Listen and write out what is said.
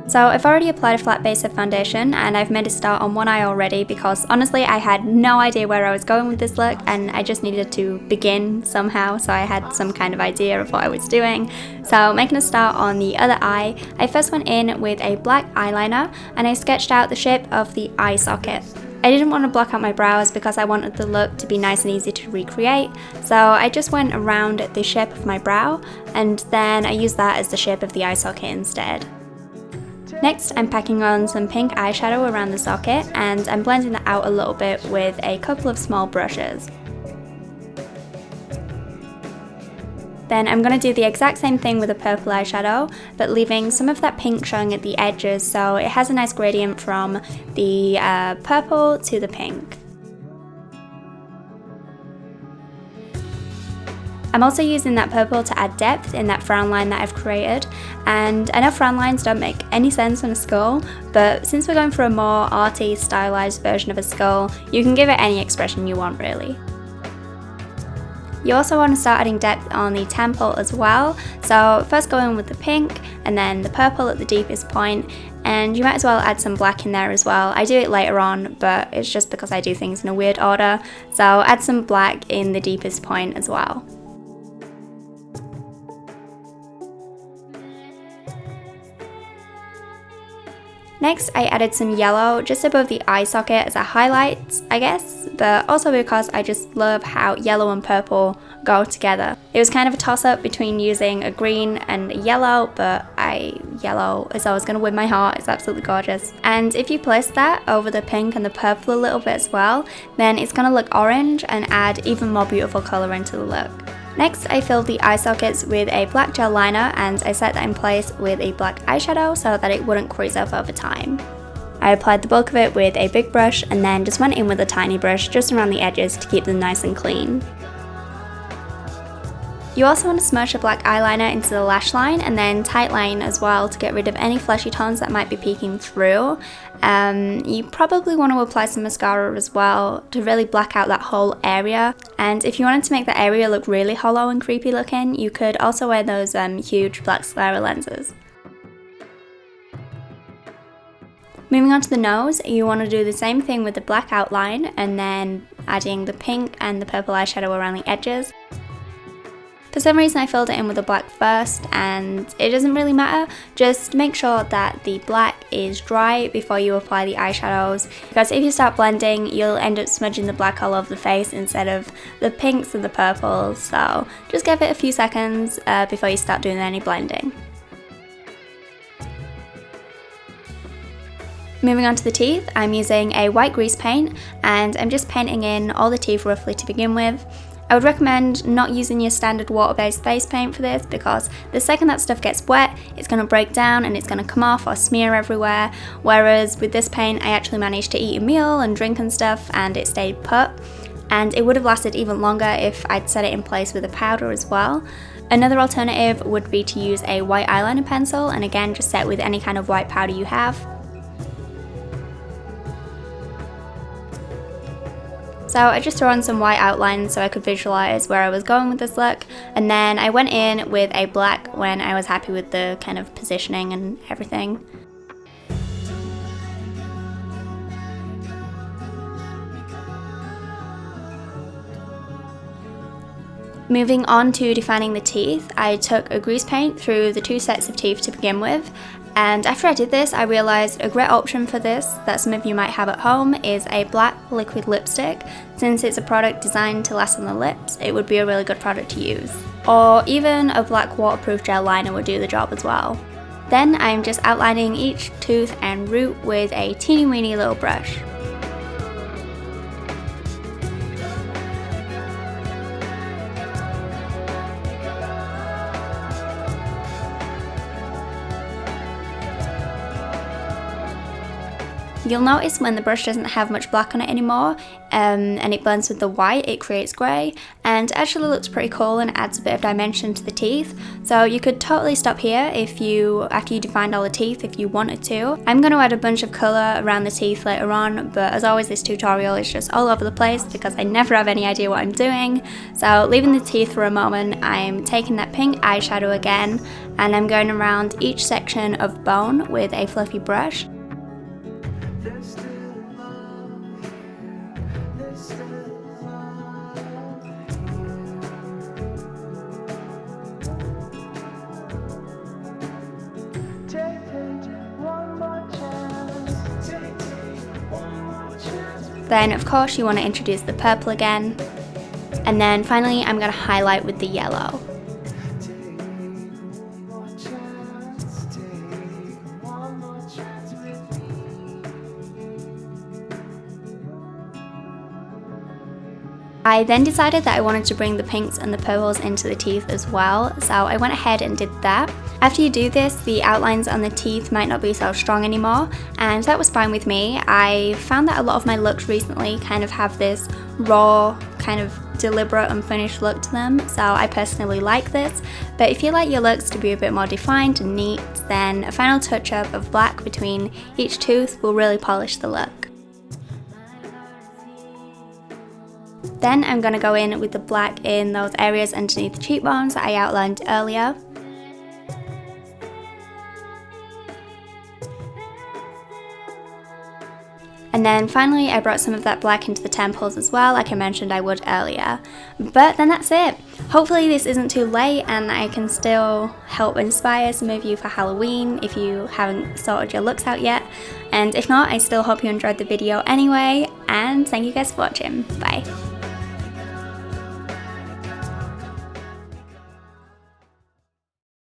So I've already applied a flat base of foundation and I've made a start on one eye already because honestly I had no idea where I was going with this look and I just needed to begin somehow, so I had some kind of idea of what I was doing. So making a start on the other eye, I first went in with a black eyeliner and I sketched out the shape of the eye socket. I didn't want to block out my brows because I wanted the look to be nice and easy to recreate, so I just went around the shape of my brow and then I used that as the shape of the eye socket instead. Next, I'm packing on some pink eyeshadow around the socket and I'm blending that out a little bit with a couple of small brushes. Then I'm going to do the exact same thing with a purple eyeshadow, but leaving some of that pink showing at the edges so it has a nice gradient from the purple to the pink. I'm also using that purple to add depth in that frown line that I've created, and I know frown lines don't make any sense on a skull, but since we're going for a more arty, stylized version of a skull, you can give it any expression you want really. You also want to start adding depth on the temple as well, so first go in with the pink and then the purple at the deepest point, and you might as well add some black in there as well. I do it later on, but it's just because I do things in a weird order, so add some black in the deepest point as well. Next, I added some yellow just above the eye socket as a highlight, I guess, but also because I just love how yellow and purple go together. It was kind of a toss-up between using a green and a yellow, but yellow is always going to win my heart. It's absolutely gorgeous. And if you place that over the pink and the purple a little bit as well, then it's going to look orange and add even more beautiful colour into the look. Next, I filled the eye sockets with a black gel liner and I set that in place with a black eyeshadow so that it wouldn't crease up over time. I applied the bulk of it with a big brush and then just went in with a tiny brush just around the edges to keep them nice and clean. You also want to smudge a black eyeliner into the lash line and then tightline as well to get rid of any fleshy tones that might be peeking through. You probably want to apply some mascara as well to really black out that whole area, and if you wanted to make that area look really hollow and creepy looking, you could also wear those huge black sclera lenses. Moving on to the nose, you want to do the same thing with the black outline and then adding the pink and the purple eyeshadow around the edges. For some reason I filled it in with the black first, and it doesn't really matter, just make sure that the black is dry before you apply the eyeshadows, because if you start blending you'll end up smudging the black all over the face instead of the pinks and the purples, so just give it a few seconds before you start doing any blending. Moving on to the teeth, I'm using a white grease paint and I'm just painting in all the teeth roughly to begin with. I would recommend not using your standard water-based face paint for this because the second that stuff gets wet, it's going to break down and it's going to come off or smear everywhere, whereas with this paint I actually managed to eat a meal and drink and stuff and it stayed put, and it would have lasted even longer if I'd set it in place with a powder as well. Another alternative would be to use a white eyeliner pencil, and again just set with any kind of white powder you have. So I just threw on some white outlines so I could visualise where I was going with this look, and then I went in with a black when I was happy with the kind of positioning and everything. Moving on to defining the teeth, I took a grease paint through the two sets of teeth to begin with, and after I did this I realised a great option for this that some of you might have at home is a black liquid lipstick. Since it's a product designed to last on the lips, it would be a really good product to use. Or even a black waterproof gel liner would do the job as well. Then I'm just outlining each tooth and root with a teeny weeny little brush. You'll notice when the brush doesn't have much black on it anymore and it blends with the white, it creates grey, and actually looks pretty cool and adds a bit of dimension to the teeth. So you could totally stop here after you defined all the teeth if you wanted to. I'm going to add a bunch of colour around the teeth later on, but as always this tutorial is just all over the place because I never have any idea what I'm doing. So leaving the teeth for a moment, I'm taking that pink eyeshadow again and I'm going around each section of bone with a fluffy brush. Then of course you want to introduce the purple again, and then finally I'm going to highlight with the yellow. I then decided that I wanted to bring the pinks and the purples into the teeth as well, so I went ahead and did that. After you do this, the outlines on the teeth might not be so strong anymore, and that was fine with me. I found that a lot of my looks recently kind of have this raw, kind of deliberate, unfinished look to them, so I personally like this. But if you like your looks to be a bit more defined and neat, then a final touch-up of black between each tooth will really polish the look. Then I'm going to go in with the black in those areas underneath the cheekbones that I outlined earlier. And then finally I brought some of that black into the temples as well, like I mentioned I would earlier. But then that's it. Hopefully this isn't too late and I can still help inspire some of you for Halloween if you haven't sorted your looks out yet. And if not, I still hope you enjoyed the video anyway, and thank you guys for watching. Bye.